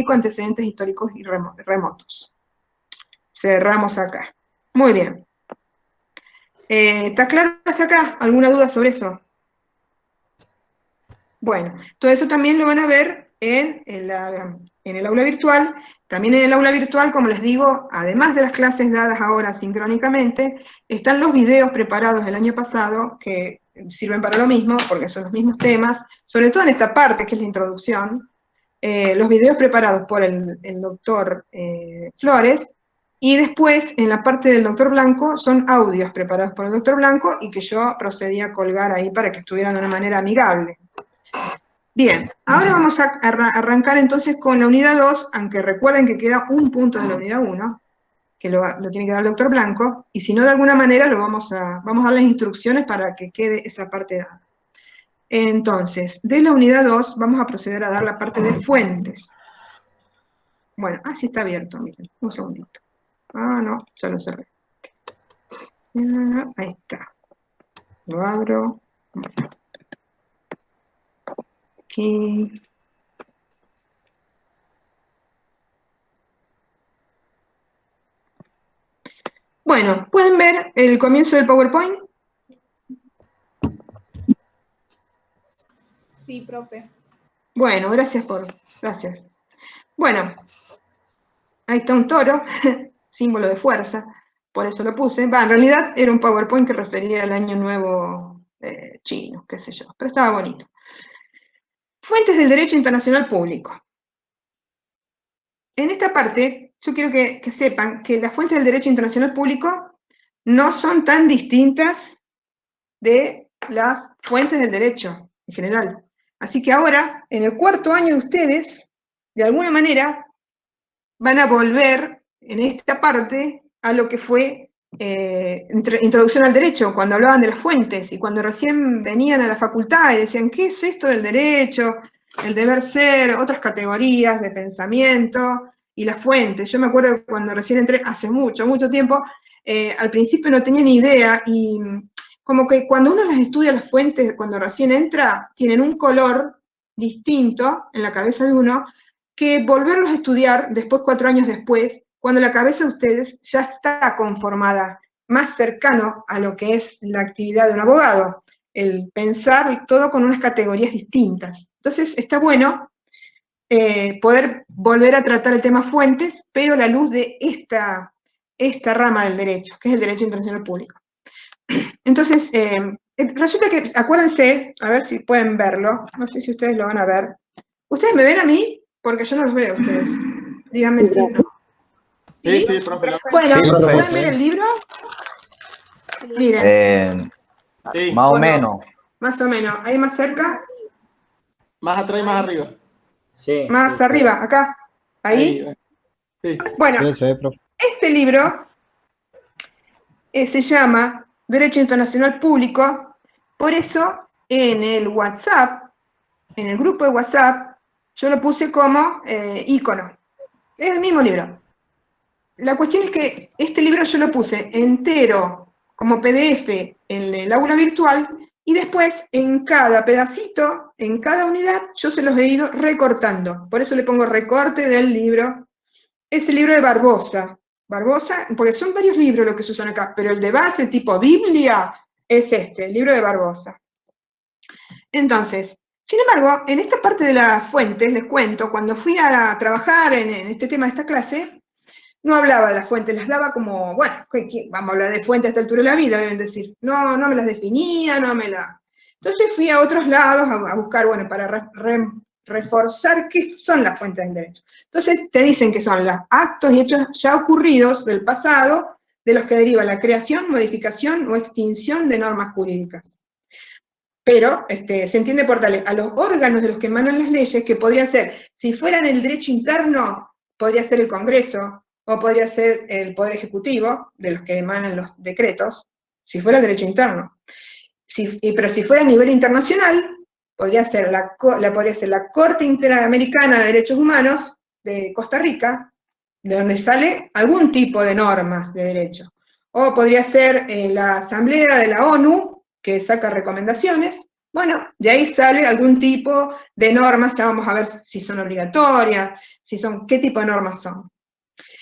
antecedentes históricos y remotos. Cerramos acá. Muy bien. ¿Está claro hasta acá? ¿Alguna duda sobre eso? Bueno, todo eso también lo van a ver en el aula virtual. También en el aula virtual, como les digo, además de las clases dadas ahora sincrónicamente, están los videos preparados del año pasado que sirven para lo mismo, porque son los mismos temas, sobre todo en esta parte que es la introducción, los videos preparados por el doctor Flores, y después en la parte del doctor Blanco son audios preparados por el doctor Blanco y que yo procedí a colgar ahí para que estuvieran de una manera amigable. Bien, ahora vamos a arrancar entonces con la unidad 2, aunque recuerden que queda un punto de la unidad 1, que lo tiene que dar el doctor Blanco, y si no, de alguna manera vamos a dar las instrucciones para que quede esa parte dada. Entonces, de la unidad 2 vamos a proceder a dar la parte de fuentes. Bueno, sí está abierto, miren, un segundito. No, ya lo cerré. Ahí está. Lo abro. Aquí. Bueno, ¿pueden ver el comienzo del PowerPoint? Sí, profe. Bueno, gracias. Bueno, ahí está un toro, símbolo de fuerza, por eso lo puse. En realidad era un PowerPoint que refería al Año Nuevo chino, qué sé yo, pero estaba bonito. Fuentes del derecho internacional público. En esta parte, yo quiero que sepan que las fuentes del derecho internacional público no son tan distintas de las fuentes del derecho en general. Así que ahora, en el cuarto año de ustedes, de alguna manera, van a volver en esta parte a lo que fue introducción al derecho, cuando hablaban de las fuentes, y cuando recién venían a la facultad y decían, ¿qué es esto del derecho? El deber ser, otras categorías de pensamiento, y las fuentes. Yo me acuerdo cuando recién entré, hace mucho, mucho tiempo, al principio no tenía ni idea, y como que cuando uno las estudia las fuentes, cuando recién entra, tienen un color distinto en la cabeza de uno, que volverlos a estudiar después, 4 años después, cuando la cabeza de ustedes ya está conformada, más cercano a lo que es la actividad de un abogado, el pensar todo con unas categorías distintas. Entonces está bueno poder volver a tratar el tema fuentes, pero a la luz de esta rama del derecho, que es el derecho internacional público. Entonces, resulta que, acuérdense, a ver si pueden verlo, no sé si ustedes lo van a ver. ¿Ustedes me ven a mí? Porque yo no los veo a ustedes. Díganme si no. Sí, profe. Bueno, Sí, profe. ¿pueden ver el libro? Miren. Sí. Más o menos. Más o menos. ¿Ahí más cerca? Más atrás y más arriba. Sí. Más arriba, acá. ¿Ahí? Sí. Bueno, Sí, profe. este libro se llama Derecho Internacional Público. Por eso, en el WhatsApp, en el grupo de WhatsApp, yo lo puse como icono. Es el mismo libro. La cuestión es que este libro yo lo puse entero como PDF en el aula virtual y después en cada pedacito, en cada unidad, yo se los he ido recortando. Por eso le pongo recorte del libro. Es el libro de Barbosa. Barbosa, porque son varios libros los que se usan acá, pero el de base tipo Biblia es este, el libro de Barbosa. Entonces, sin embargo, en esta parte de las fuentes, les cuento, cuando fui a trabajar en este tema de esta clase, no hablaba de las fuentes, las daba como, bueno, vamos a hablar de fuentes a esta altura de la vida, deben decir. No me las definía, Entonces fui a otros lados a buscar, bueno, para reforzar qué son las fuentes del derecho. Entonces te dicen que son los actos y hechos ya ocurridos del pasado, de los que deriva la creación, modificación o extinción de normas jurídicas. Pero se entiende por tal, a los órganos de los que emanan las leyes, que podrían ser, si fueran el derecho interno, podría ser el Congreso, o podría ser el Poder Ejecutivo, de los que emanan los decretos, si fuera el derecho interno. Pero si fuera a nivel internacional, podría ser la Corte Interamericana de Derechos Humanos de Costa Rica, de donde sale algún tipo de normas de derecho. O podría ser la Asamblea de la ONU, que saca recomendaciones, Bueno, de ahí sale algún tipo de normas, ya vamos a ver si son obligatorias, qué tipo de normas son.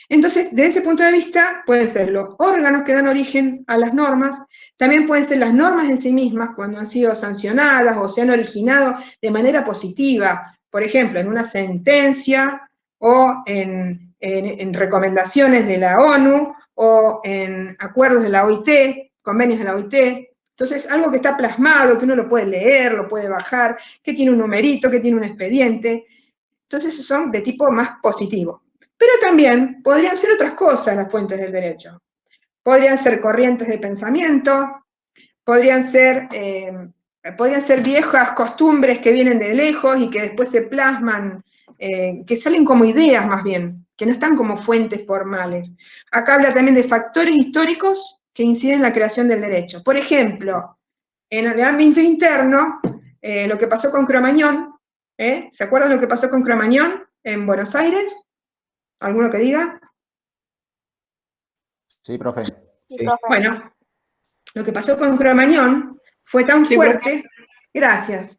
Entonces, desde ese punto de vista, pueden ser los órganos que dan origen a las normas, también pueden ser las normas en sí mismas cuando han sido sancionadas o se han originado de manera positiva, por ejemplo, en una sentencia o en recomendaciones de la ONU o en acuerdos de la OIT, convenios de la OIT. Entonces, algo que está plasmado, que uno lo puede leer, lo puede bajar, que tiene un numerito, que tiene un expediente. Entonces, son de tipo más positivo. Pero también podrían ser otras cosas las fuentes del derecho. Podrían ser corrientes de pensamiento, podrían ser viejas costumbres que vienen de lejos y que después se plasman, que salen como ideas más bien, que no están como fuentes formales. Acá habla también de factores históricos que inciden en la creación del derecho. Por ejemplo, en el ámbito interno, lo que pasó con Cromañón, ¿se acuerdan lo que pasó con Cromañón en Buenos Aires? ¿Alguno que diga? Sí, profe. Sí, profe. Bueno, lo que pasó con Cromañón fue tan fuerte, gracias,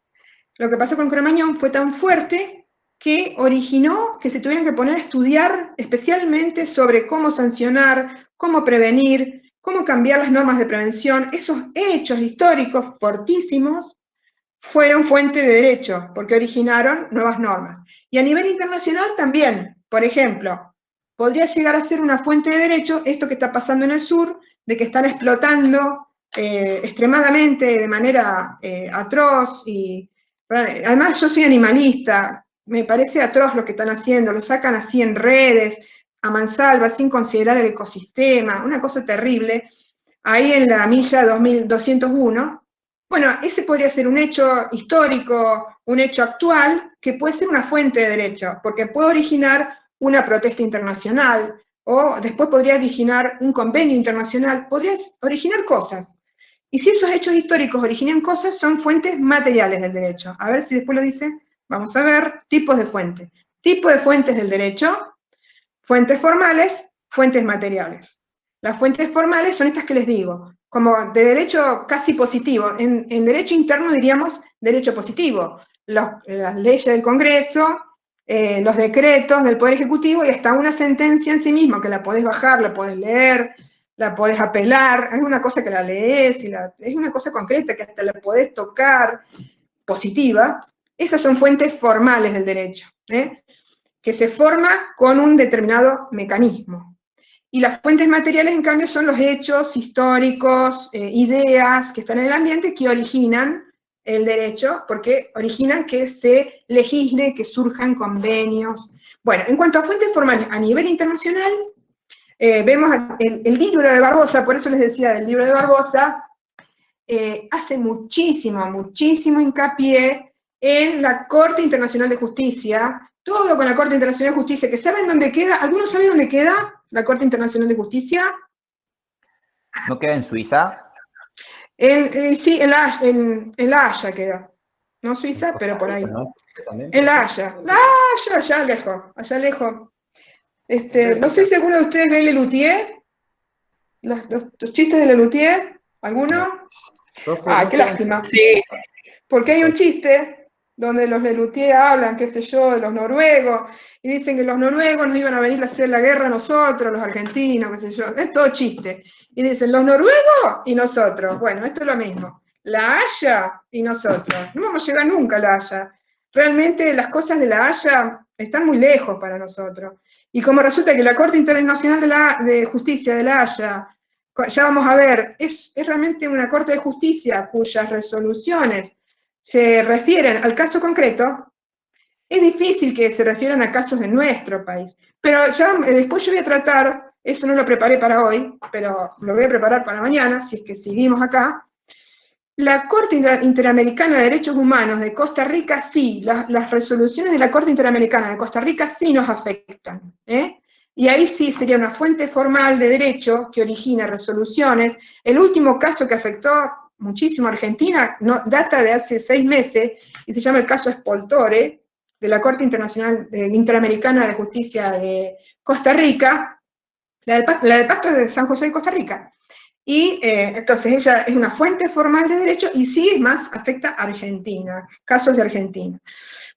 lo que pasó con Cromañón fue tan fuerte que originó que se tuvieran que poner a estudiar especialmente sobre cómo sancionar, cómo prevenir, cómo cambiar las normas de prevención. Esos hechos históricos fortísimos fueron fuente de derecho, porque originaron nuevas normas. Y a nivel internacional también, por ejemplo, podría llegar a ser una fuente de derecho esto que está pasando en el sur, de que están explotando extremadamente, de manera atroz, y además yo soy animalista, me parece atroz lo que están haciendo, lo sacan así en redes, a mansalva, sin considerar el ecosistema, una cosa terrible, ahí en la milla 2201. Bueno, ese podría ser un hecho histórico, un hecho actual, que puede ser una fuente de derecho, porque puede originar una protesta internacional, o después podría originar un convenio internacional, podría originar cosas. Y si esos hechos históricos originan cosas, son fuentes materiales del derecho. A ver si después lo dice. Vamos a ver tipos de fuentes. Tipo de fuentes del derecho, fuentes formales, fuentes materiales. Las fuentes formales son estas que les digo, como de derecho casi positivo. En derecho interno diríamos derecho positivo. Las leyes del Congreso, los decretos del Poder Ejecutivo y hasta una sentencia en sí misma, que la podés bajar, la podés leer, la podés apelar, es una cosa que la lees, es una cosa concreta que hasta la podés tocar, positiva. Esas son fuentes formales del derecho, que se forma con un determinado mecanismo. Y las fuentes materiales, en cambio, son los hechos históricos, ideas que están en el ambiente que originan el derecho, porque originan que se legisle, que surjan convenios. Bueno, en cuanto a fuentes formales a nivel internacional, vemos el libro de Barbosa, por eso les decía del libro de Barbosa, hace muchísimo hincapié en la Corte Internacional de Justicia, todo con la Corte Internacional de Justicia, que ¿saben dónde queda? ¿Algunos saben dónde queda la Corte Internacional de Justicia? ¿No queda en Suiza? Sí, en La Haya queda. No Suiza, pero por ahí. ¿No? En La Haya. La Haya, allá lejos. No sé si alguno de ustedes ve Lelutier, los chistes de Lelutier, ¿alguno? Profe, Ah, ¿no qué queda- lástima. Sí. Porque hay un chiste donde los Lelutier hablan, qué sé yo, de los noruegos, y dicen que los noruegos nos iban a venir a hacer la guerra a nosotros, los argentinos, qué sé yo, es todo chiste. Y dicen, los noruegos y nosotros. Bueno, esto es lo mismo. La Haya y nosotros. No vamos a llegar nunca a La Haya. Realmente las cosas de La Haya están muy lejos para nosotros. Y como resulta que la Corte Internacional de Justicia de La Haya, ya vamos a ver, es realmente una Corte de Justicia cuyas resoluciones se refieren al caso concreto, es difícil que se refieran a casos de nuestro país. Pero ya después yo voy a tratar, eso no lo preparé para hoy, pero lo voy a preparar para mañana, si es que seguimos acá. La Corte Interamericana de Derechos Humanos de Costa Rica sí, las resoluciones de la Corte Interamericana de Costa Rica sí nos afectan, y ahí sí sería una fuente formal de derecho que origina resoluciones. El último caso que afectó muchísimo a Argentina data de hace 6 meses y se llama el caso Spoltore, de la Corte Interamericana de Justicia de Costa Rica, la del Pacto de San José de Costa Rica. Y entonces ella es una fuente formal de derecho y sí, es más, afecta a Argentina, casos de Argentina.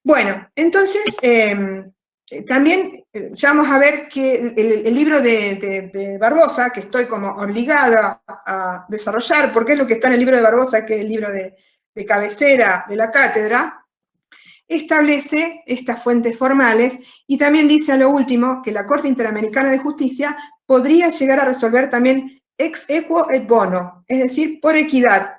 Bueno, entonces, también ya vamos a ver que el libro de Barbosa, que estoy como obligada a desarrollar, porque es lo que está en el libro de Barbosa, que es el libro de cabecera de la cátedra, establece estas fuentes formales y también dice a lo último que la Corte Interamericana de Justicia podría llegar a resolver también ex equo et bono, es decir, por equidad,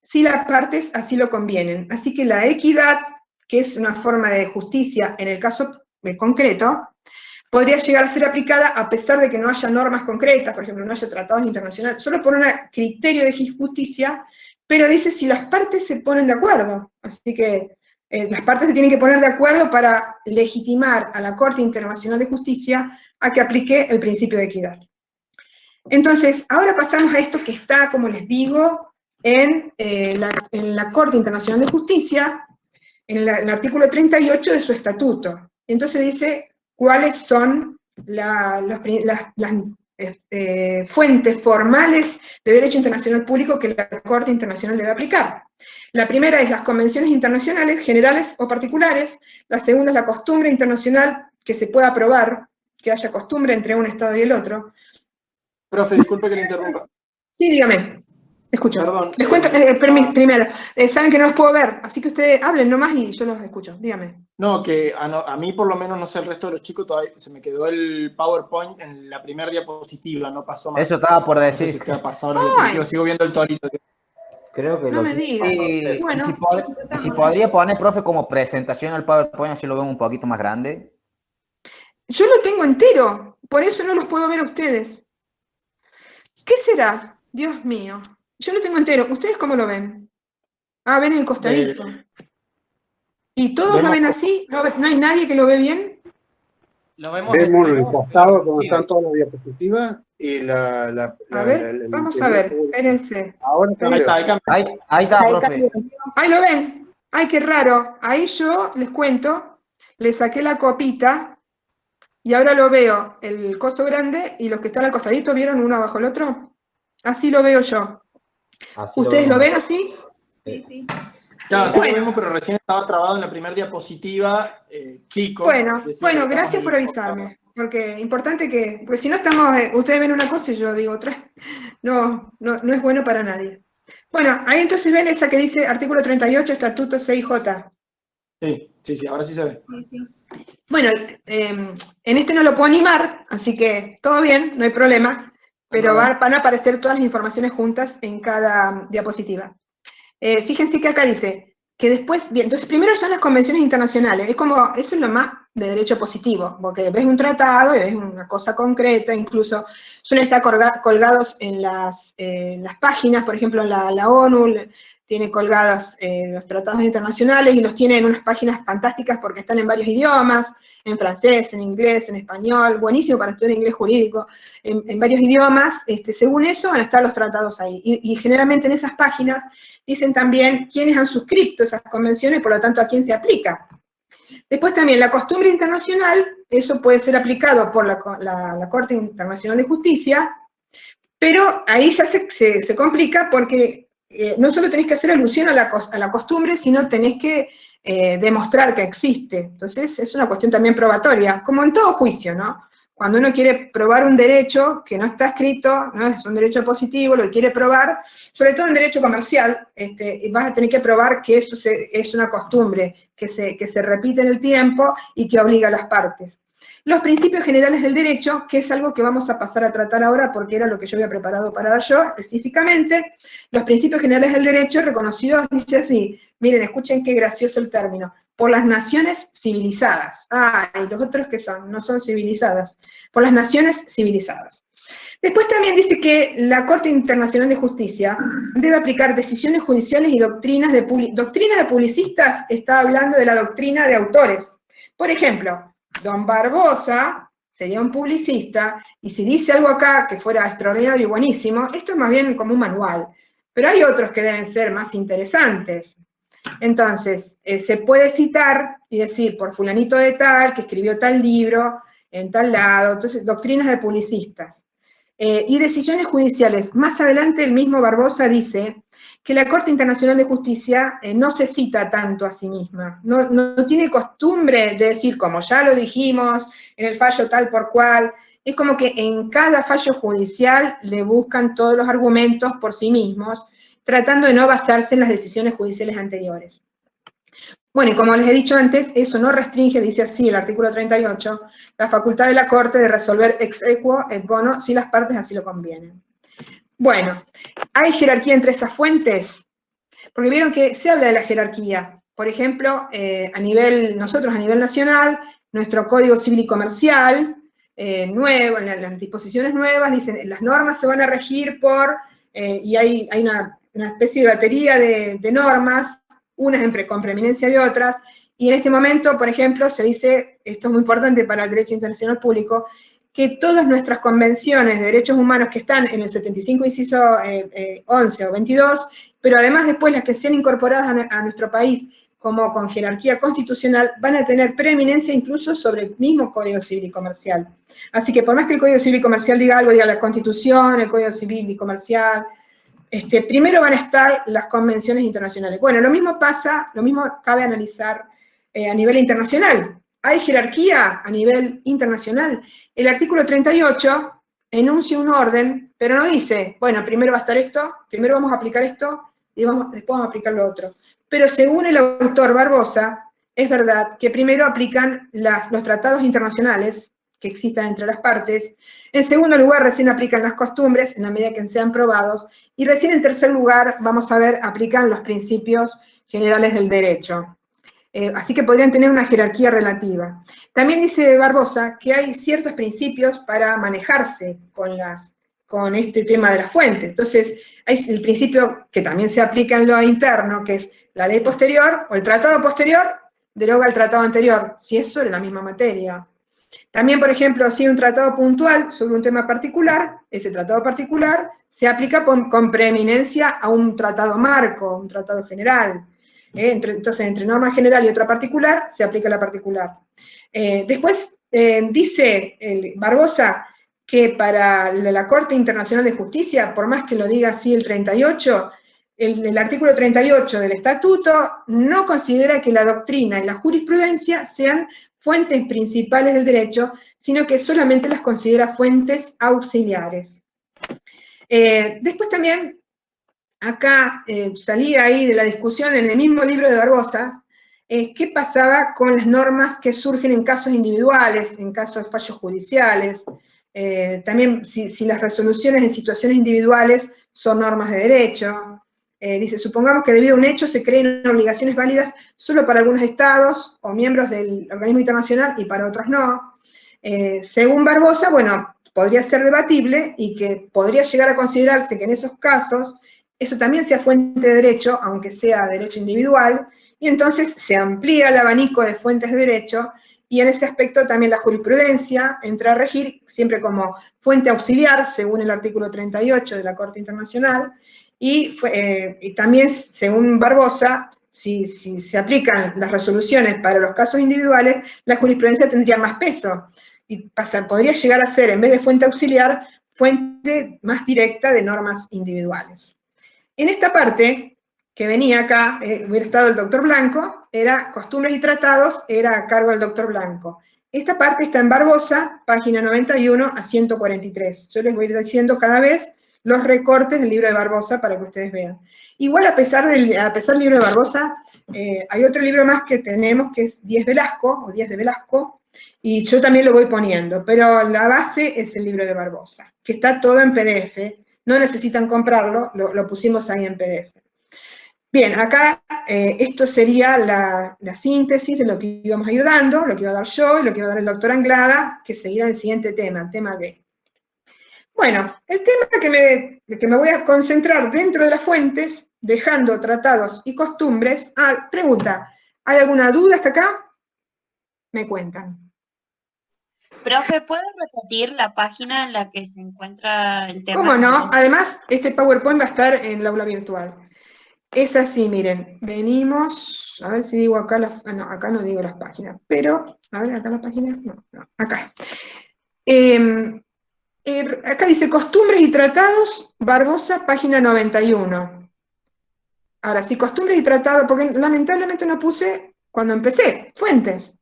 si las partes así lo convienen. Así que la equidad, que es una forma de justicia en el caso concreto, podría llegar a ser aplicada a pesar de que no haya normas concretas, por ejemplo, no haya tratados internacionales, solo por un criterio de justicia, pero dice si las partes se ponen de acuerdo. Así que las partes se tienen que poner de acuerdo para legitimar a la Corte Internacional de Justicia a que aplique el principio de equidad. Entonces, ahora pasamos a esto que está, como les digo, en la Corte Internacional de Justicia, en el artículo 38 de su estatuto. Entonces dice cuáles son las fuentes formales de derecho internacional público que la Corte Internacional debe aplicar. La primera es las convenciones internacionales, generales o particulares. La segunda es la costumbre internacional que se pueda aprobar, que haya costumbre entre un Estado y el otro. Profe, disculpe que le interrumpa. Sí, dígame. Escucho. Perdón. Les cuento, primero, saben que no los puedo ver, así que ustedes hablen nomás y yo los escucho. Dígame. No, que a mí por lo menos, no sé, el resto de los chicos todavía se me quedó el PowerPoint en la primera diapositiva, no pasó más. Eso estaba por No sé decir. si usted ha pasado la diapositiva, sigo viendo el torito. Creo que No me digas. Y, Bueno, y si podría poner, profe, como presentación al PowerPoint, así lo vemos un poquito más grande. yo lo tengo entero, por eso no los puedo ver a ustedes. ¿Qué será? Dios mío. Yo lo tengo entero. ¿Ustedes cómo lo ven? Ah, ven el costadito. ¿Y todos lo ven así? ¿No hay nadie que lo ve bien? Lo vemos Vemos el costado donde están todas las diapositivas y la A ver, vamos a ver, espérense. Ahora Ahí está, Ahí está, profe. Ahí lo ven. Ay, qué raro. Ahí yo les cuento, le saqué la copita y ahora lo veo el coso grande y los que están al costadito, ¿vieron uno bajo el otro? Así lo veo yo. Así ¿Ustedes lo ven vemos. así? Sí. Claro, sí Bueno. lo vemos, pero recién estaba trabado en la primera diapositiva, Kiko. Bueno, es decir, estamos gracias en por el avisarme, porque importante que, porque si no estamos, ustedes ven una cosa y yo digo otra, no es bueno para nadie. Bueno, ahí entonces ven esa que dice artículo 38, estatuto CIJ. Sí, ahora sí se ve. Bueno, en este no lo puedo animar, así que todo bien, no hay problema, pero van a aparecer todas las informaciones juntas en cada diapositiva. Fíjense que acá dice que después, bien, entonces primero son las convenciones internacionales, eso es lo más de derecho positivo, porque ves un tratado y ves una cosa concreta, incluso suelen estar colgados en las páginas, por ejemplo la ONU tiene colgados los tratados internacionales y los tiene en unas páginas fantásticas porque están en varios idiomas, en francés, en inglés, en español, buenísimo para estudiar inglés jurídico, en varios idiomas, según eso van a estar los tratados ahí, y generalmente en esas páginas dicen también quiénes han suscrito esas convenciones, por lo tanto a quién se aplica. Después también la costumbre internacional, eso puede ser aplicado por la Corte Internacional de Justicia, pero ahí ya se complica porque no solo tenés que hacer alusión a la costumbre, sino tenés que demostrar que existe. Entonces es una cuestión también probatoria, como en todo juicio, ¿no? Cuando uno quiere probar un derecho que no está escrito, no es un derecho positivo, lo quiere probar, sobre todo en derecho comercial, vas a tener que probar que eso es una costumbre, que se repite en el tiempo y que obliga a las partes. Los principios generales del derecho, que es algo que vamos a pasar a tratar ahora porque era lo que yo había preparado para dar yo específicamente, los principios generales del derecho reconocidos, dice así, miren, escuchen qué gracioso el término, por las naciones civilizadas. Y los otros que no son civilizadas, por las naciones civilizadas. Después también dice que la Corte Internacional de Justicia debe aplicar decisiones judiciales y doctrinas de publicistas, está hablando de la doctrina de autores. Por ejemplo, don Barbosa sería un publicista, y si dice algo acá que fuera extraordinario y buenísimo, esto es más bien como un manual, pero hay otros que deben ser más interesantes. Entonces, se puede citar y decir, por fulanito de tal, que escribió tal libro, en tal lado, entonces, doctrinas de publicistas. y decisiones judiciales. Más adelante el mismo Barbosa dice que la Corte Internacional de Justicia no se cita tanto a sí misma, no tiene costumbre de decir, como ya lo dijimos, en el fallo tal por cual. Es como que en cada fallo judicial le buscan todos los argumentos por sí mismos, tratando de no basarse en las decisiones judiciales anteriores. Bueno, y como les he dicho antes, eso no restringe, dice así el artículo 38, la facultad de la Corte de resolver ex equo et bono si las partes así lo convienen. Bueno, ¿hay jerarquía entre esas fuentes? Porque vieron que se habla de la jerarquía. Por ejemplo, nosotros a nivel nacional, nuestro Código Civil y Comercial, nuevo, en las disposiciones nuevas, dicen las normas se van a regir por, y hay una especie de batería de normas, unas con preeminencia de otras, y en este momento, por ejemplo, se dice, esto es muy importante para el derecho internacional público, que todas nuestras convenciones de derechos humanos que están en el 75 inciso 11 o 22, pero además después las que sean incorporadas a nuestro país como con jerarquía constitucional, van a tener preeminencia incluso sobre el mismo Código Civil y Comercial. Así que por más que el Código Civil y Comercial diga algo, diga la Constitución, el Código Civil y Comercial, primero van a estar las convenciones internacionales. Bueno, lo mismo pasa, lo mismo cabe analizar a nivel internacional. ¿Hay jerarquía a nivel internacional? El artículo 38 enuncia un orden, pero no dice, bueno, primero va a estar esto, primero vamos a aplicar esto, y después vamos a aplicar lo otro. Pero según el autor Barbosa, es verdad que primero aplican los tratados internacionales que existan entre las partes, en segundo lugar recién aplican las costumbres, en la medida que sean probados, y recién en tercer lugar, vamos a ver, aplican los principios generales del derecho. Así que podrían tener una jerarquía relativa. También dice Barbosa que hay ciertos principios para manejarse con este tema de las fuentes. Entonces, hay el principio que también se aplica en lo interno, que es la ley posterior o el tratado posterior deroga el tratado anterior, si es sobre la misma materia. También, por ejemplo, si hay un tratado puntual sobre un tema particular, ese tratado particular se aplica con preeminencia a un tratado marco, un tratado general. Entonces, entre norma general y otra particular, se aplica la particular. Después, dice Barbosa que para la Corte Internacional de Justicia, por más que lo diga así el 38, el artículo 38 del Estatuto no considera que la doctrina y la jurisprudencia sean fuentes principales del derecho, sino que solamente las considera fuentes auxiliares. Después también, acá salía ahí de la discusión en el mismo libro de Barbosa, qué pasaba con las normas que surgen en casos individuales, en casos de fallos judiciales, también si las resoluciones en situaciones individuales son normas de derecho. Dice, supongamos que debido a un hecho se creen obligaciones válidas solo para algunos estados o miembros del organismo internacional y para otros no. Según Barbosa, bueno, podría ser debatible y que podría llegar a considerarse que en esos casos eso también sea fuente de derecho, aunque sea derecho individual, y entonces se amplía el abanico de fuentes de derecho, y en ese aspecto también la jurisprudencia entra a regir siempre como fuente auxiliar, según el artículo 38 de la Corte Internacional, y también, según Barbosa, si se aplican las resoluciones para los casos individuales, la jurisprudencia tendría más peso, y podría llegar a ser, en vez de fuente auxiliar, fuente más directa de normas individuales. En esta parte, que venía acá, hubiera estado el doctor Blanco, era costumbres y tratados, era a cargo del doctor Blanco. Esta parte está en Barbosa, página 91 a 143. Yo les voy a ir diciendo cada vez los recortes del libro de Barbosa para que ustedes vean. Igual, a pesar del libro de Barbosa, hay otro libro más que tenemos, que es Díez Velasco, o Díez de Velasco, y yo también lo voy poniendo, pero la base es el libro de Barbosa, que está todo en PDF, no necesitan comprarlo, lo pusimos ahí en PDF. Bien, acá esto sería la síntesis de lo que íbamos a ir dando, lo que iba a dar yo, y lo que iba a dar el doctor Anglada, que seguirá el siguiente tema, el tema D. Bueno, el tema que me voy a concentrar dentro de las fuentes, dejando tratados y costumbres. Pregunta, ¿hay alguna duda hasta acá? Me cuentan. Profe, ¿puede repetir la página en la que se encuentra el tema? ¿Cómo no? Además, este PowerPoint va a estar en el aula virtual. Es así, miren, venimos, a ver si digo acá, no, acá no digo las páginas, pero, a ver, acá las páginas, no, acá. Acá dice Costumbres y Tratados, Barbosa, página 91. Ahora, si Costumbres y Tratados, porque lamentablemente no puse cuando empecé, fuentes,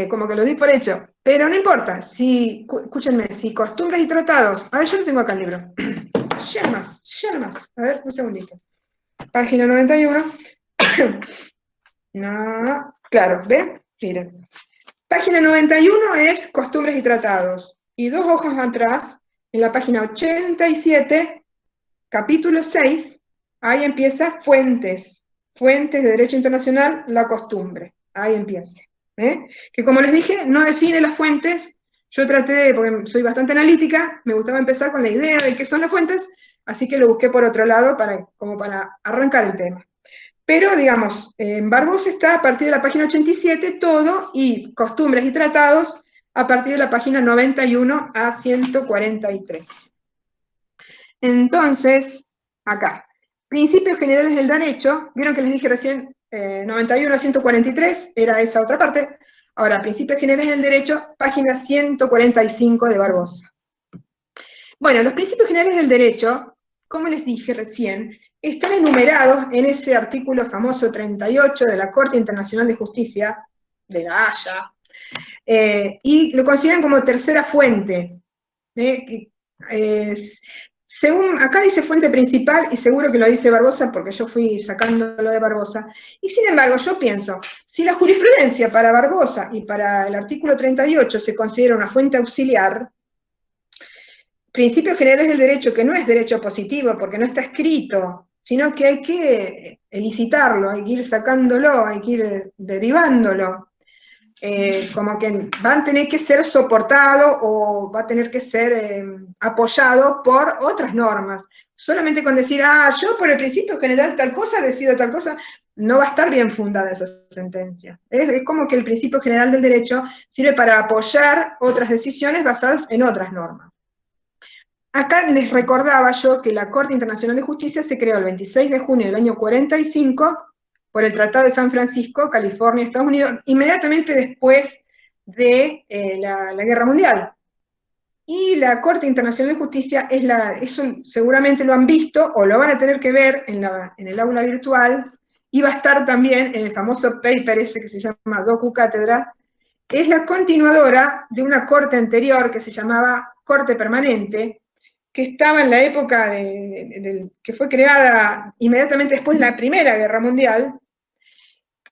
como que lo di por hecho, pero no importa, escúchenme, si Costumbres y Tratados, a ver, yo lo tengo acá el libro, Shermas, a ver, un segundito, página 91, no, claro, ¿ven? Miren, página 91 es Costumbres y Tratados, y 2 hojas atrás, en la página 87, capítulo 6, ahí empieza Fuentes de Derecho Internacional, la costumbre, ahí empieza. Que como les dije, no define las fuentes, yo traté, porque soy bastante analítica, me gustaba empezar con la idea de qué son las fuentes, así que lo busqué por otro lado como para arrancar el tema. Pero, digamos, en Barbosa está a partir de la página 87 todo, y Costumbres y Tratados a partir de la página 91 a 143. Entonces, acá, Principios Generales del Derecho, vieron que les dije recién, 91 a 143, era esa otra parte. Ahora, Principios Generales del Derecho, página 145 de Barbosa. Bueno, los Principios Generales del Derecho, como les dije recién, están enumerados en ese artículo famoso 38 de la Corte Internacional de Justicia, de La Haya, y lo consideran como tercera fuente. Según, acá dice fuente principal, y seguro que lo dice Barbosa, porque yo fui sacándolo de Barbosa, y sin embargo yo pienso, si la jurisprudencia para Barbosa y para el artículo 38 se considera una fuente auxiliar, Principios Generales del Derecho, que no es derecho positivo, porque no está escrito, sino que hay que elicitarlo, hay que ir sacándolo, hay que ir derivándolo, como que va a tener que ser soportado o va a tener que ser apoyado por otras normas. Solamente con decir, yo por el principio general tal cosa, decido tal cosa, no va a estar bien fundada esa sentencia. Es como que el principio general del derecho sirve para apoyar otras decisiones basadas en otras normas. Acá les recordaba yo que la Corte Internacional de Justicia se creó el 26 de junio del año 45, por el Tratado de San Francisco, California, Estados Unidos, inmediatamente después de la Guerra Mundial. Y la Corte Internacional de Justicia eso seguramente lo han visto, o lo van a tener que ver en el aula virtual, y va a estar también en el famoso paper ese que se llama Docu Cátedra, es la continuadora de una corte anterior que se llamaba Corte Permanente, que estaba en la época que fue creada inmediatamente después de la Primera Guerra Mundial,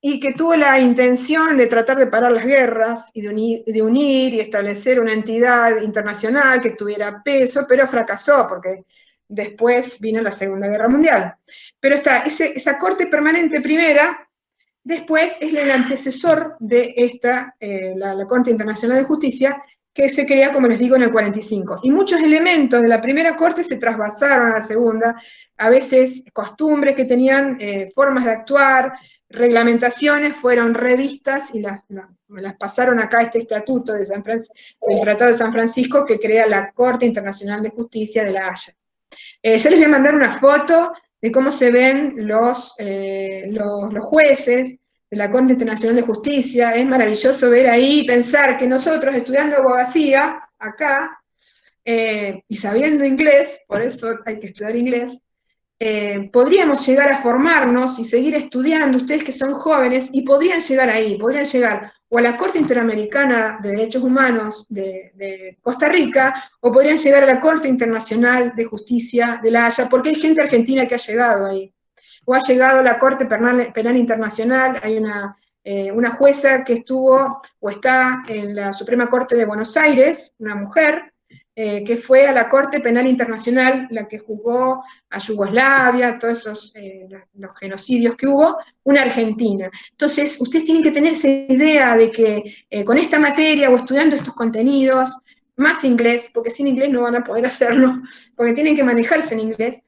y que tuvo la intención de tratar de parar las guerras, y de unir y establecer una entidad internacional que tuviera peso, pero fracasó, porque después vino la Segunda Guerra Mundial. Pero esa Corte Permanente Primera, después es el antecesor de la Corte Internacional de Justicia, que se crea, como les digo, en el 45. Y muchos elementos de la primera corte se trasvasaron a la segunda, a veces costumbres que tenían formas de actuar, reglamentaciones fueron revistas y las pasaron acá a este estatuto del Tratado de San Francisco que crea la Corte Internacional de Justicia de La Haya. Yo les voy a mandar una foto de cómo se ven los jueces de la Corte Internacional de Justicia. Es maravilloso ver ahí, pensar que nosotros estudiando abogacía, acá, y sabiendo inglés, por eso hay que estudiar inglés, podríamos llegar a formarnos y seguir estudiando, ustedes que son jóvenes, y podrían llegar ahí, podrían llegar o a la Corte Interamericana de Derechos Humanos de Costa Rica, o podrían llegar a la Corte Internacional de Justicia de La Haya, porque hay gente argentina que ha llegado ahí. O ha llegado a la Corte Penal Internacional, hay una jueza que estuvo, o está en la Suprema Corte de Buenos Aires, una mujer, que fue a la Corte Penal Internacional, la que juzgó a Yugoslavia, todos los genocidios que hubo, una argentina. Entonces, ustedes tienen que tener esa idea de que con esta materia o estudiando estos contenidos, más inglés, porque sin inglés no van a poder hacerlo, porque tienen que manejarse en inglés,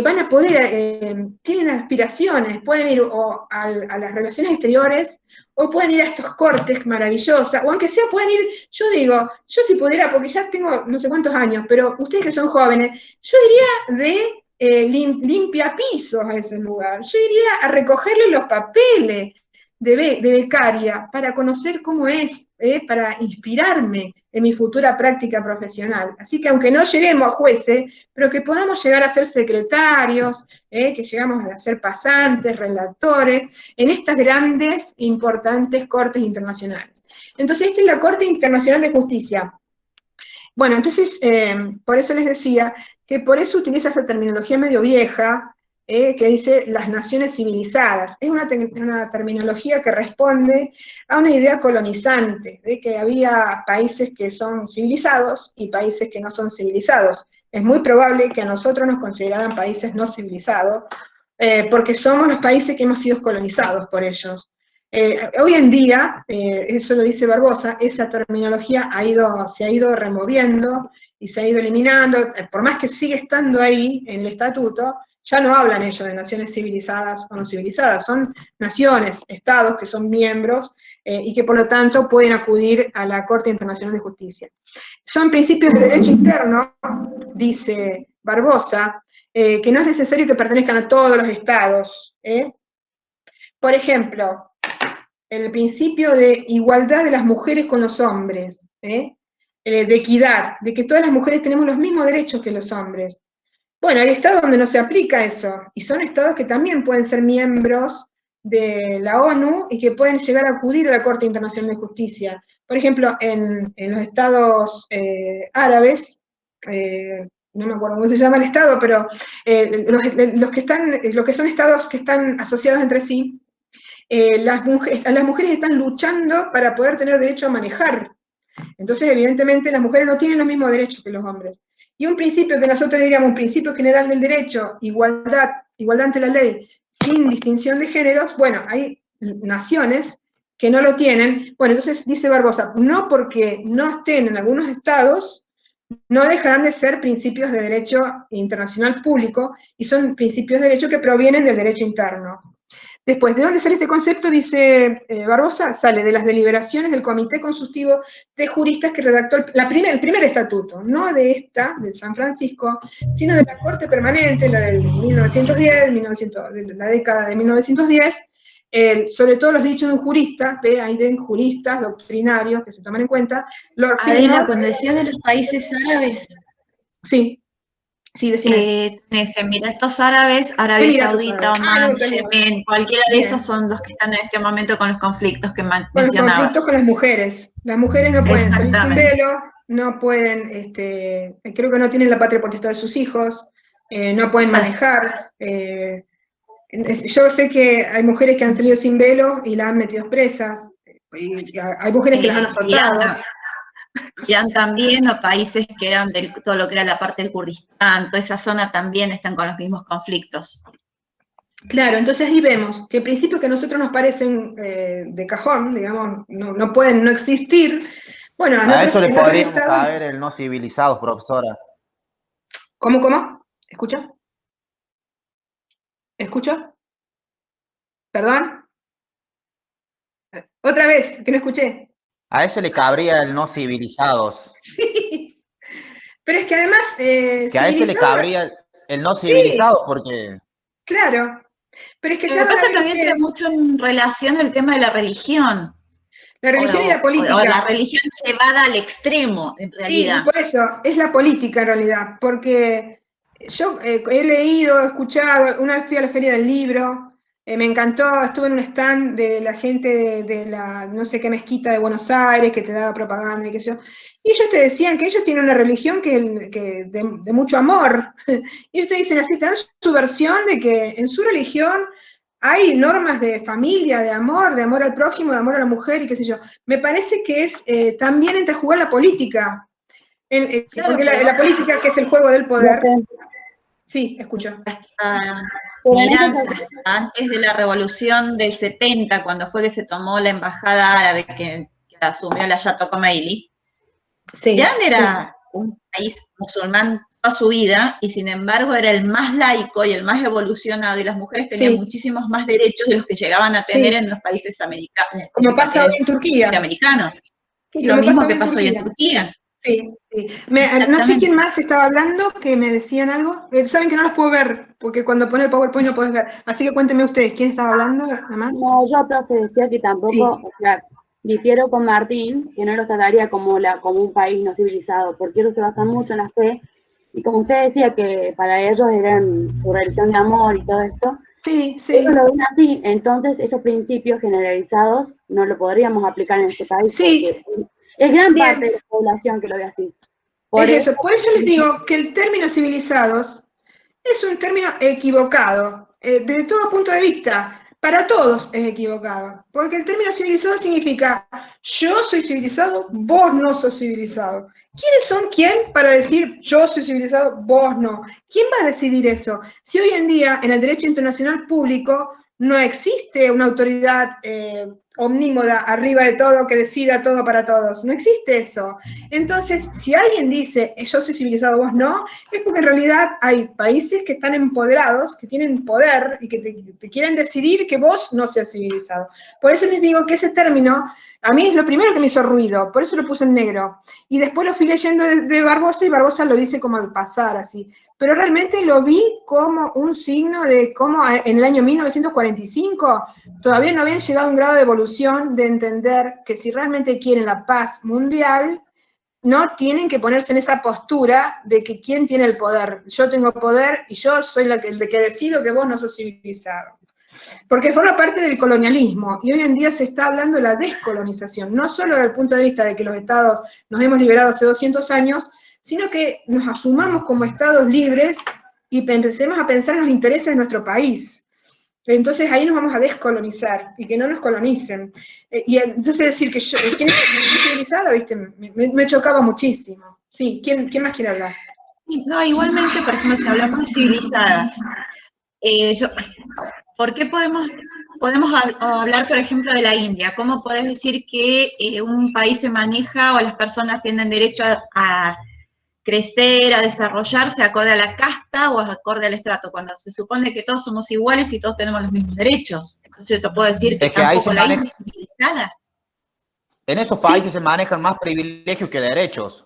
van a poder, tienen aspiraciones, pueden ir a las relaciones exteriores, o pueden ir a estos cortes maravillosas, o aunque sea pueden ir, yo digo, yo si pudiera, porque ya tengo no sé cuántos años, pero ustedes que son jóvenes, yo iría de limpiapisos a ese lugar, yo iría a recogerle los papeles de becaria, para conocer cómo es para inspirarme en mi futura práctica profesional. Así que aunque no lleguemos a jueces, pero que podamos llegar a ser secretarios, que llegamos a ser pasantes, relatores, en estas grandes, importantes cortes internacionales. Entonces, esta es la Corte Internacional de Justicia. Bueno, entonces, por eso les decía que por eso utiliza esa terminología medio vieja, que dice las naciones civilizadas. Es una terminología que responde a una idea colonizante, de que había países que son civilizados y países que no son civilizados. Es muy probable que a nosotros nos consideraran países no civilizados, porque somos los países que hemos sido colonizados por ellos. Hoy en día, eso lo dice Barbosa, esa terminología se ha ido removiendo y se ha ido eliminando, por más que sigue estando ahí en el estatuto, ya no hablan ellos de naciones civilizadas o no civilizadas, son naciones, estados que son miembros y que por lo tanto pueden acudir a la Corte Internacional de Justicia. Son principios de derecho interno, dice Barbosa, que no es necesario que pertenezcan a todos los estados. Por ejemplo, el principio de igualdad de las mujeres con los hombres, de equidad, de que todas las mujeres tenemos los mismos derechos que los hombres. Bueno, hay estados donde no se aplica eso, y son estados que también pueden ser miembros de la ONU y que pueden llegar a acudir a la Corte Internacional de Justicia. Por ejemplo, en los estados árabes, no me acuerdo cómo se llama el estado, pero los que son estados que están asociados entre sí, las mujeres están luchando para poder tener derecho a manejar. Entonces, evidentemente, las mujeres no tienen los mismos derechos que los hombres. Y un principio que nosotros diríamos, un principio general del derecho, igualdad ante la ley, sin distinción de géneros, bueno, hay naciones que no lo tienen. Bueno, entonces dice Barbosa, no porque no estén en algunos estados, no dejarán de ser principios de derecho internacional público, y son principios de derecho que provienen del derecho interno. Después, ¿de dónde sale este concepto? Dice Barbosa, sale de las deliberaciones del Comité Consultivo de Juristas que redactó el primer estatuto, no de esta, del San Francisco, sino de la Corte Permanente, la del 1910, la década de 1910, sobre todo los dichos de un jurista, ahí ven juristas, doctrinarios, que se toman en cuenta. Adela, cuando decías de los países árabes, sí. Sí, decime. Emiratos Árabes, Arabia Saudita, Omán, no, Yemen, cualquiera de esos son los que están en este momento con los conflictos que mencionabas. Con los conflictos con las mujeres. Las mujeres no pueden salir sin velo, no pueden, creo que no tienen la patria potestad de sus hijos, no pueden manejar. Yo sé que hay mujeres que han salido sin velo y las han metido presas, y hay mujeres que las han azotado. Irán también, o países que eran de todo lo que era la parte del Kurdistán, toda esa zona también están con los mismos conflictos. Claro, entonces ahí vemos que principios que a nosotros nos parecen de cajón, digamos, no pueden no existir. Bueno, a eso le podríamos caer el no civilizado, profesora. ¿Cómo? ¿Escucha? ¿Perdón? Otra vez, que no escuché. A eso le cabría el no civilizados. Sí. Pero es que además... que a ese le cabría el no civilizado, sí, porque... Claro. Pero es que lo que pasa también tiene mucho en relación el tema de la religión. La religión y la política. O la religión llevada al extremo, en realidad. Sí, por eso, es la política en realidad. Porque yo he leído, he escuchado, una vez fui a la Feria del Libro... me encantó, estuve en un stand de la gente de la no sé qué mezquita de Buenos Aires que te daba propaganda y qué sé yo, y ellos te decían que ellos tienen una religión que de mucho amor, y ellos te dicen así, te dan su versión de que en su religión hay normas de familia, de amor al prójimo, de amor a la mujer y qué sé yo. Me parece que es también entrejugar la política, claro, porque la política, que es el juego del poder. Sí, escucho. Irán, antes de la revolución del 70, cuando fue que se tomó la embajada árabe que asumió la Yato Khomeini, sí, Irán era un país musulmán toda su vida, y sin embargo era el más laico y el más evolucionado, y las mujeres tenían muchísimos más derechos de los que llegaban a tener en los países americanos. Como pasa hoy en Turquía. Americanos. Y lo mismo que pasó hoy en Turquía. Sí. No sé quién más estaba hablando, que me decían algo. Saben que no los puedo ver, porque cuando pone el PowerPoint no puedes ver. Así que cuéntenme ustedes, ¿quién estaba hablando además? No, yo, profe, decía que tampoco, o sea, difiero con Martín, que no los trataría como un país no civilizado, porque ellos se basan mucho en la fe, y como usted decía que para ellos eran su religión de amor y todo esto, Sí, sí. ellos lo ven así, entonces esos principios generalizados no lo podríamos aplicar en este país, Sí. porque es gran Bien. parte de la población que lo ve así. Por eso les digo que el término civilizados es un término equivocado, desde todo punto de vista. Para todos es equivocado, porque el término civilizado significa yo soy civilizado, vos no sos civilizado. ¿Quiénes son quién para decir yo soy civilizado, vos no? ¿Quién va a decidir eso? Si hoy en día en el derecho internacional público no existe una autoridad omnímoda arriba de todo que decida todo para todos, no existe eso. Entonces, si alguien dice yo soy civilizado, vos no, es porque en realidad hay países que están empoderados, que tienen poder y que te quieren decidir que vos no seas civilizado. Por eso les digo que ese término, a mí es lo primero que me hizo ruido, por eso lo puse en negro. Y después lo fui leyendo de Barbosa, y Barbosa lo dice como al pasar, así. Pero realmente lo vi como un signo de cómo en el año 1945 todavía no habían llegado a un grado de evolución de entender que si realmente quieren la paz mundial, no tienen que ponerse en esa postura de que quién tiene el poder. Yo tengo poder y yo soy el de que decido que vos no sos civilizado. Porque forma parte del colonialismo, y hoy en día se está hablando de la descolonización, no solo desde el punto de vista de que los estados nos hemos liberado hace 200 años, sino que nos asumamos como estados libres y empecemos a pensar en los intereses de nuestro país. Entonces ahí nos vamos a descolonizar y que no nos colonicen. Y entonces decir que yo, ¿quién es civilizada? ¿Viste? Me chocaba muchísimo. Sí, ¿quién más quiere hablar? No, igualmente, por ejemplo, si hablamos de civilizadas, ¿por qué podemos hablar, por ejemplo, de la India? ¿Cómo podés decir que un país se maneja o las personas tienen derecho a crecer, a desarrollarse acorde a la casta o acorde al estrato, cuando se supone que todos somos iguales y todos tenemos los mismos derechos? Entonces yo te puedo decir que tampoco la India es civilizada. En esos países se manejan más privilegios que derechos.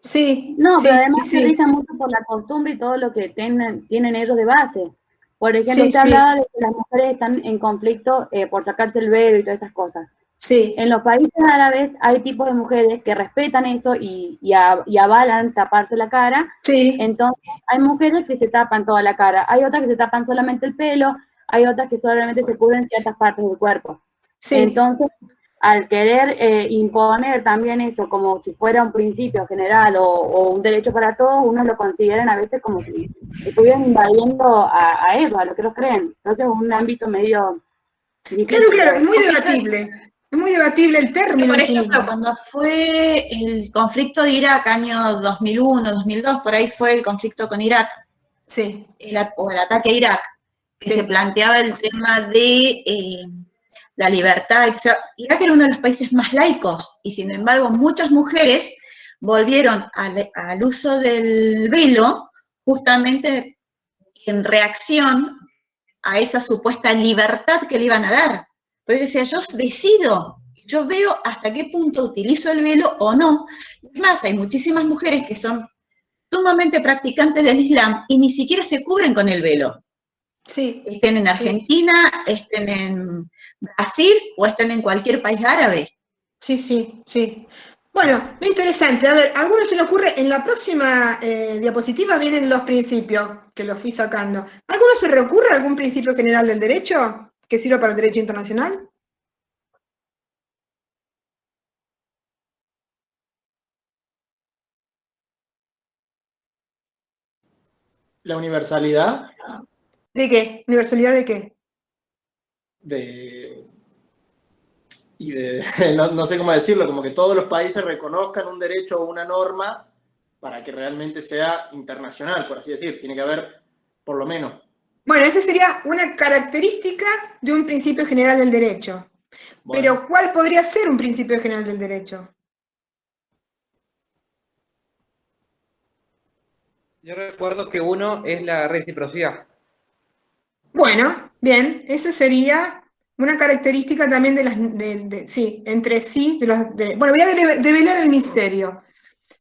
Sí. No, sí, pero además sí. se rija mucho por la costumbre y todo lo que tienen ellos de base. Por ejemplo, Sí, usted hablaba de que las mujeres están en conflicto por sacarse el velo y todas esas cosas. Sí. En los países árabes hay tipos de mujeres que respetan eso y avalan taparse la cara. Sí. Entonces, hay mujeres que se tapan toda la cara, hay otras que se tapan solamente el pelo, hay otras que solamente se cubren ciertas partes del cuerpo. Sí. Entonces, al querer imponer también eso como si fuera un principio general o un derecho para todos, unos lo consideran a veces como si estuvieran invadiendo a ellos, a lo que ellos creen. Entonces, es un ámbito medio difícil. Claro, es muy debatible. Es muy debatible el término. Por ejemplo, cuando fue el conflicto de Irak, año 2001, 2002, por ahí fue el conflicto con Irak, sí. o el ataque a Irak, que se planteaba el tema de la libertad. Irak era uno de los países más laicos, y sin embargo muchas mujeres volvieron al uso del velo justamente en reacción a esa supuesta libertad que le iban a dar. Pero yo decía, yo decido, yo veo hasta qué punto utilizo el velo o no. Es más, hay muchísimas mujeres que son sumamente practicantes del Islam y ni siquiera se cubren con el velo. Sí. Estén en Argentina, estén en Brasil o estén en cualquier país árabe. Sí, sí, sí. Bueno, muy interesante. A ver, ¿a alguno se le ocurre? En la próxima diapositiva vienen los principios, que los fui sacando. ¿A alguno se le ocurre algún principio general del derecho que sirva para el derecho internacional? La universalidad. ¿De qué? ¿Universalidad de qué? No sé cómo decirlo, como que todos los países reconozcan un derecho o una norma para que realmente sea internacional, por así decir. Tiene que haber, por lo menos. Bueno, esa sería una característica de un principio general del derecho. Bueno. Pero, ¿cuál podría ser un principio general del derecho? Yo recuerdo que uno es la reciprocidad. Bueno, bien, eso sería una característica también de las, sí, entre sí, bueno, voy a develar el misterio.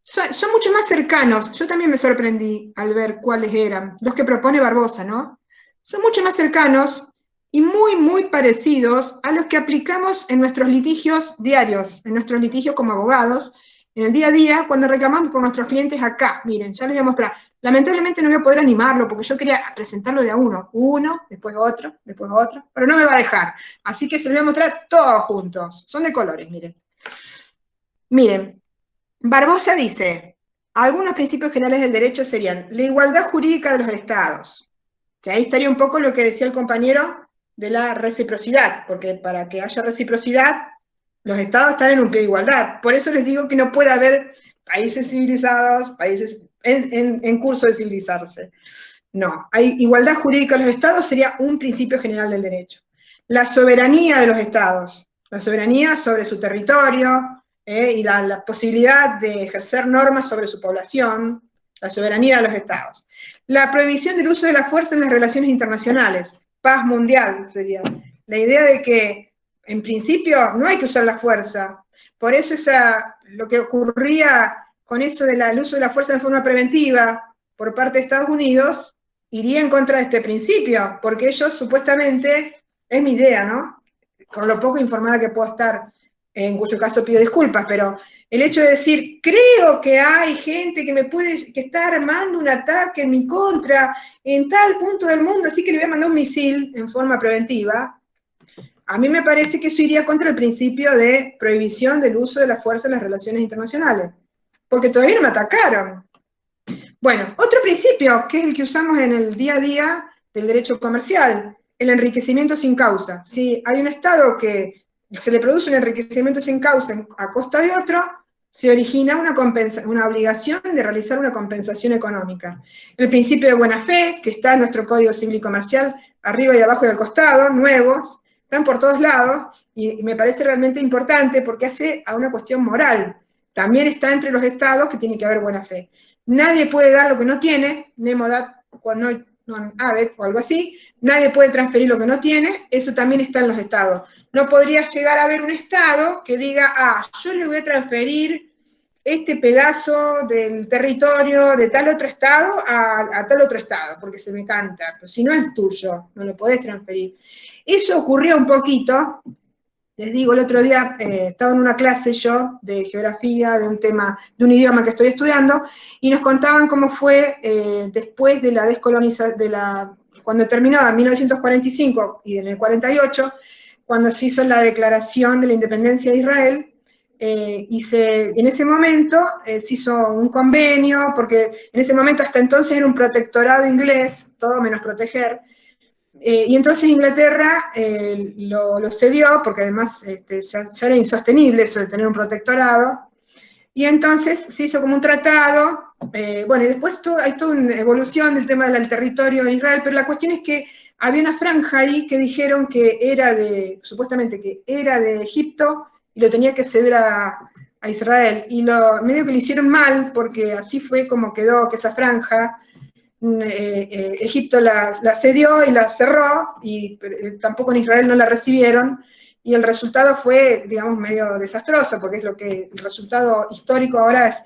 Son mucho más cercanos, yo también me sorprendí al ver cuáles eran, los que propone Barbosa, ¿no? Son mucho más cercanos y muy, muy parecidos a los que aplicamos en nuestros litigios diarios, en nuestros litigios como abogados, en el día a día, cuando reclamamos por nuestros clientes acá. Miren, ya les voy a mostrar. Lamentablemente no voy a poder animarlo, porque yo quería presentarlo de a uno, después otro, pero no me va a dejar. Así que se los voy a mostrar todos juntos. Son de colores, miren. Miren, Barbosa dice, algunos principios generales del derecho serían la igualdad jurídica de los estados, que ahí estaría un poco lo que decía el compañero de la reciprocidad, porque para que haya reciprocidad, los estados están en un pie de igualdad. Por eso les digo que no puede haber países civilizados, países en curso de civilizarse. No, hay igualdad jurídica de los estados, sería un principio general del derecho. La soberanía de los estados, la soberanía sobre su territorio, y la posibilidad de ejercer normas sobre su población, la soberanía de los estados. La prohibición del uso de la fuerza en las relaciones internacionales, paz mundial sería. La idea de que, en principio, no hay que usar la fuerza. Por eso lo que ocurría con eso del uso de la fuerza de forma preventiva por parte de Estados Unidos, iría en contra de este principio, porque ellos supuestamente, es mi idea, ¿no? Con lo poco informada que puedo estar, en cuyo caso pido disculpas, pero el hecho de decir, creo que hay gente que está armando un ataque en mi contra en tal punto del mundo, así que le voy a mandar un misil en forma preventiva, a mí me parece que eso iría contra el principio de prohibición del uso de la fuerza en las relaciones internacionales, porque todavía no me atacaron. Bueno, otro principio, que es el que usamos en el día a día del derecho comercial, el enriquecimiento sin causa. Si hay un Estado que se le produce un enriquecimiento sin causa a costa de otro, se origina una obligación de realizar una compensación económica. El principio de buena fe, que está en nuestro Código Civil y Comercial, arriba y abajo y al costado, nuevos, están por todos lados, y me parece realmente importante porque hace a una cuestión moral. También está entre los Estados que tiene que haber buena fe. Nadie puede dar lo que no tiene, nemo dat quod non habet, o algo así. Nadie puede transferir lo que no tiene, eso también está en los estados. No podría llegar a haber un estado que diga, yo le voy a transferir este pedazo del territorio de tal otro estado a tal otro estado, porque se me canta. Pero si no es tuyo, no lo podés transferir. Eso ocurrió un poquito. Les digo, el otro día estaba en una clase yo de geografía, de un tema, de un idioma que estoy estudiando, y nos contaban cómo fue después de la descolonización, cuando terminaba en 1945 y en el 48, cuando se hizo la declaración de la independencia de Israel, en ese momento se hizo un convenio, porque en ese momento hasta entonces era un protectorado inglés, todo menos proteger, y entonces Inglaterra lo cedió, porque además ya era insostenible eso de tener un protectorado, y entonces se hizo como un tratado, bueno, y después hay toda una evolución del tema del territorio de Israel, pero la cuestión es que había una franja ahí que dijeron que era supuestamente que era de Egipto, y lo tenía que ceder a Israel, y medio que lo hicieron mal, porque así fue como quedó que esa franja, Egipto la cedió y la cerró, y tampoco en Israel no la recibieron, y el resultado fue, digamos, medio desastroso, porque el resultado histórico ahora es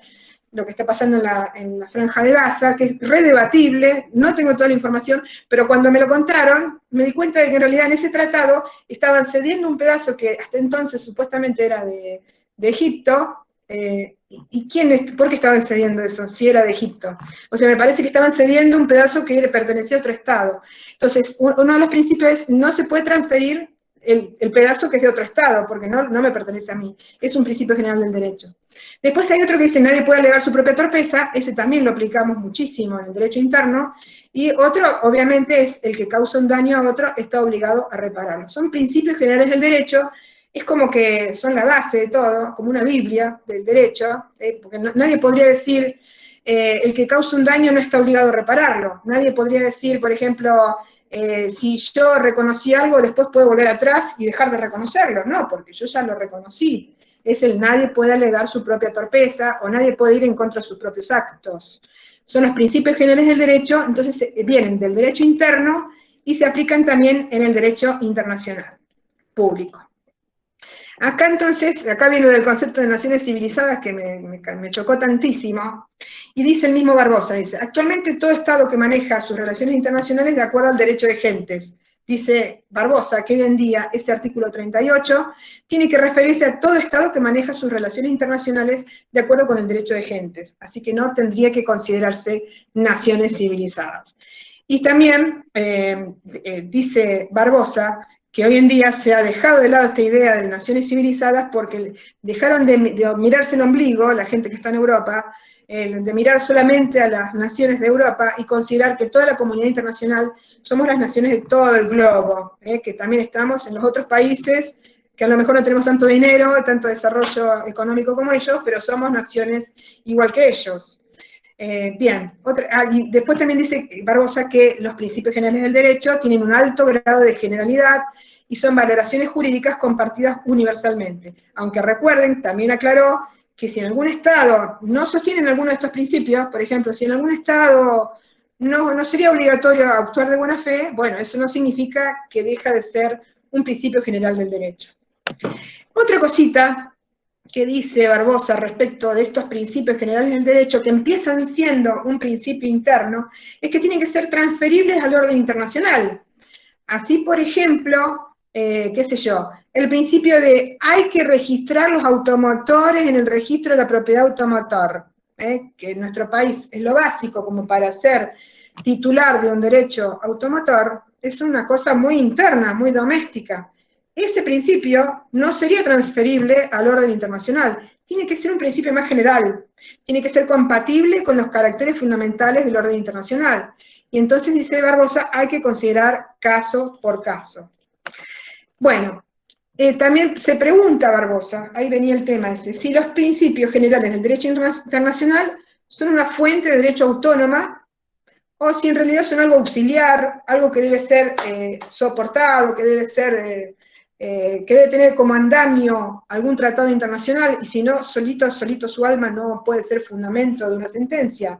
lo que está pasando en la Franja de Gaza, que es redebatible, no tengo toda la información, pero cuando me lo contaron, me di cuenta de que en realidad en ese tratado estaban cediendo un pedazo que hasta entonces supuestamente era de Egipto. ¿Y por qué estaban cediendo eso, si era de Egipto? O sea, me parece que estaban cediendo un pedazo que pertenecía a otro estado. Entonces, uno de los principios es, no se puede transferir el pedazo que es de otro estado, porque no me pertenece a mí. Es un principio general del derecho. Después hay otro que dice, nadie puede alegar su propia torpeza, ese también lo aplicamos muchísimo en el derecho interno, y otro, obviamente, es el que causa un daño a otro, está obligado a repararlo. Son principios generales del derecho. Es como que son la base de todo, como una Biblia del derecho, porque nadie podría decir, el que causa un daño no está obligado a repararlo. Nadie podría decir, por ejemplo, si yo reconocí algo, después puedo volver atrás y dejar de reconocerlo. No, porque yo ya lo reconocí. Nadie puede alegar su propia torpeza, o nadie puede ir en contra de sus propios actos. Son los principios generales del derecho, entonces vienen del derecho interno y se aplican también en el derecho internacional, público. Acá entonces, acá viene el concepto de naciones civilizadas que me chocó tantísimo, y dice el mismo Barbosa, dice, actualmente todo Estado que maneja sus relaciones internacionales de acuerdo al derecho de gentes, dice Barbosa que hoy en día ese artículo 38 tiene que referirse a todo Estado que maneja sus relaciones internacionales de acuerdo con el derecho de gentes, así que no tendría que considerarse naciones civilizadas. Y también dice Barbosa que hoy en día se ha dejado de lado esta idea de naciones civilizadas porque dejaron de mirarse el ombligo, la gente que está en Europa, de mirar solamente a las naciones de Europa y considerar que toda la comunidad internacional somos las naciones de todo el globo, que también estamos en los otros países, que a lo mejor no tenemos tanto dinero, tanto desarrollo económico como ellos, pero somos naciones igual que ellos. Bien, y después también dice Barbosa que los principios generales del derecho tienen un alto grado de generalidad y son valoraciones jurídicas compartidas universalmente. Aunque recuerden, también aclaró que si en algún Estado no sostienen alguno de estos principios, por ejemplo, si en algún Estado no sería obligatorio actuar de buena fe, bueno, eso no significa que deja de ser un principio general del derecho. Otra cosita que dice Barbosa respecto de estos principios generales del derecho, que empiezan siendo un principio interno, es que tienen que ser transferibles al orden internacional. Así, por ejemplo, qué sé yo, el principio de hay que registrar los automotores en el registro de la propiedad automotor, que en nuestro país es lo básico como para ser titular de un derecho automotor, es una cosa muy interna, muy doméstica. Ese principio no sería transferible al orden internacional, tiene que ser un principio más general, tiene que ser compatible con los caracteres fundamentales del orden internacional. Y entonces, dice Barbosa, hay que considerar caso por caso. Bueno, también se pregunta Barbosa, ahí venía el tema ese, si los principios generales del derecho internacional son una fuente de derecho autónoma, o si en realidad son algo auxiliar, algo que debe ser soportado, que debe ser, que debe tener como andamio algún tratado internacional, y si no, solito su alma no puede ser fundamento de una sentencia.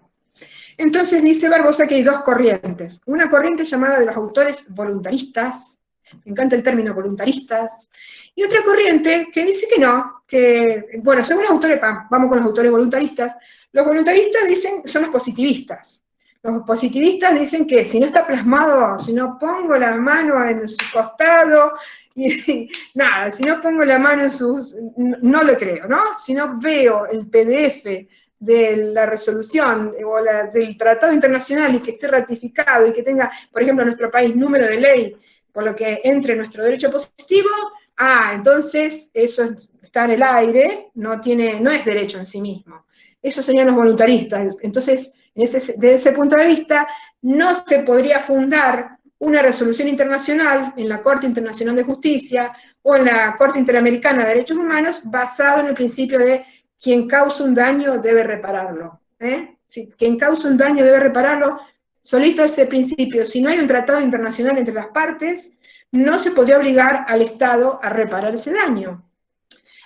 Entonces dice Barbosa que hay dos corrientes. Una corriente llamada de los autores voluntaristas, me encanta el término voluntaristas, y otra corriente que dice que no, que, bueno, según los autores, vamos con los autores voluntaristas, los voluntaristas dicen, son los positivistas. Los positivistas dicen que si no está plasmado, si no pongo la mano en su costado, y nada, si no pongo la mano en sus, no lo creo, ¿no? Si no veo el PDF de la resolución o del tratado internacional y que esté ratificado y que tenga, por ejemplo, en nuestro país número de ley, por lo que entre en nuestro derecho positivo, entonces eso está en el aire, no es derecho en sí mismo. Esos serían los voluntaristas. Entonces, desde ese punto de vista, no se podría fundar una resolución internacional en la Corte Internacional de Justicia o en la Corte Interamericana de Derechos Humanos basado en el principio de quien causa un daño debe repararlo. Si quien causa un daño debe repararlo, solito ese principio, si no hay un tratado internacional entre las partes, no se podría obligar al Estado a reparar ese daño.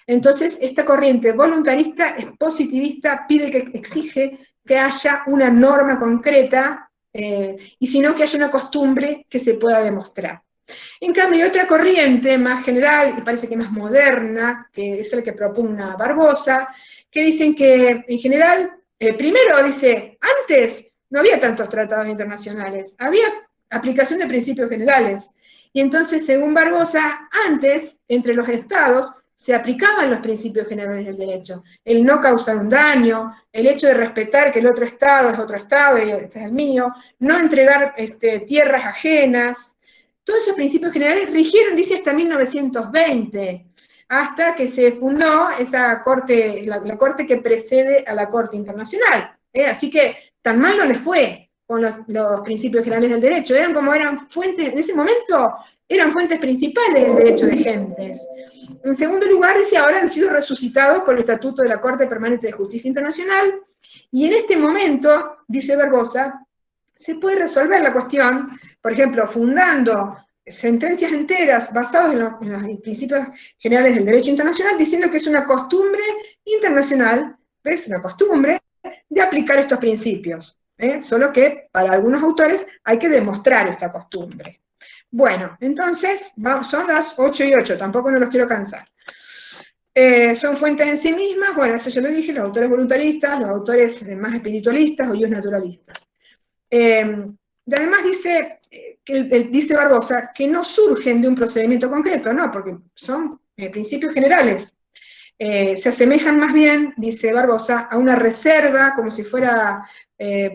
Entonces, esta corriente voluntarista es positivista, exige que haya una norma concreta, y si no, que haya una costumbre que se pueda demostrar. En cambio, hay otra corriente más general, y parece que más moderna, que es la que propugna Barbosa, que dicen que, en general, primero dice, antes no había tantos tratados internacionales, había aplicación de principios generales, y entonces, según Barbosa, antes, entre los estados, se aplicaban los principios generales del derecho, el no causar un daño, el hecho de respetar que el otro estado es otro estado y este es el mío, no entregar tierras ajenas. Todos esos principios generales rigieron, dice, hasta 1920, hasta que se fundó esa corte, la corte que precede a la Corte Internacional. Así que tan mal no les fue con los principios generales del derecho, eran fuentes, en ese momento, eran fuentes principales del derecho de gentes. En segundo lugar, dice, ahora han sido resucitados por el Estatuto de la Corte Permanente de Justicia Internacional, y en este momento, dice Barbosa, se puede resolver la cuestión, por ejemplo, fundando sentencias enteras basadas en los principios generales del derecho internacional, diciendo que es una costumbre internacional, ¿ves? Una costumbre de aplicar estos principios, solo que para algunos autores hay que demostrar esta costumbre. Bueno, entonces, son las 8:08, tampoco no los quiero cansar. Son fuentes en sí mismas, bueno, eso ya lo dije, los autores voluntaristas, los autores más espiritualistas o naturalistas. Además dice dice Barbosa, que no surgen de un procedimiento concreto, no, porque son principios generales. Se asemejan más bien, dice Barbosa, a una reserva, como si fuera,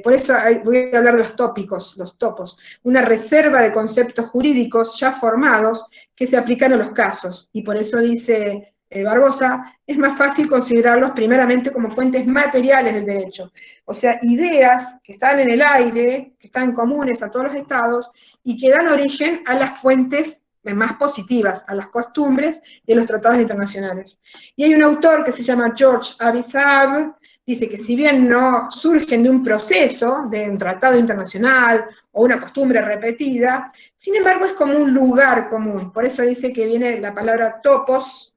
por eso voy a hablar de los tópicos, los topos, una reserva de conceptos jurídicos ya formados que se aplican a los casos, y por eso dice Barbosa, es más fácil considerarlos primeramente como fuentes materiales del derecho, o sea, ideas que están en el aire, que están comunes a todos los estados, y que dan origen a las fuentes más positivas, a las costumbres y a los tratados internacionales. Y hay un autor que se llama George Abisab, dice que si bien no surgen de un proceso, de un tratado internacional o una costumbre repetida, sin embargo es como un lugar común. Por eso dice que viene la palabra topos,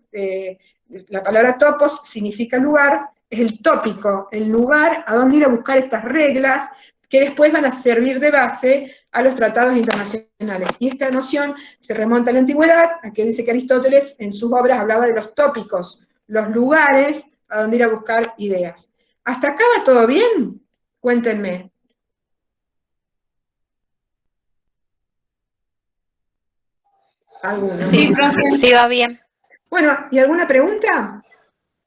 la palabra topos significa lugar, es el tópico, el lugar a donde ir a buscar estas reglas que después van a servir de base a los tratados internacionales. Y esta noción se remonta a la antigüedad, a que dice que Aristóteles en sus obras hablaba de los tópicos, los lugares a donde ir a buscar ideas. ¿Hasta acá va todo bien? Cuéntenme. ¿Alguna? Sí, profe. Sí, va bien. Bueno, ¿y alguna pregunta?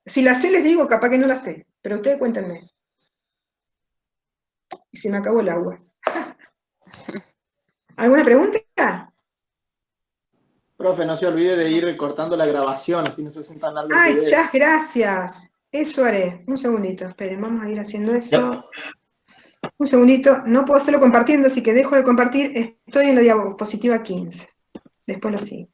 Si la sé les digo, capaz que no la sé, pero ustedes cuéntenme. Y se me acabó el agua. ¿Alguna pregunta? Profe, no se olvide de ir recortando la grabación, así no se sientan largo. Ay, muchas gracias. Eso haré. Un segundito, esperen, vamos a ir haciendo eso. Un segundito, no puedo hacerlo compartiendo, así que dejo de compartir. Estoy en la diapositiva 15. Después lo sigo.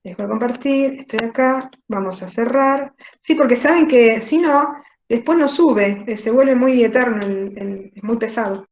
Dejo de compartir, estoy acá, vamos a cerrar. Sí, porque saben que si no, después no sube, se vuelve muy eterno, es muy pesado.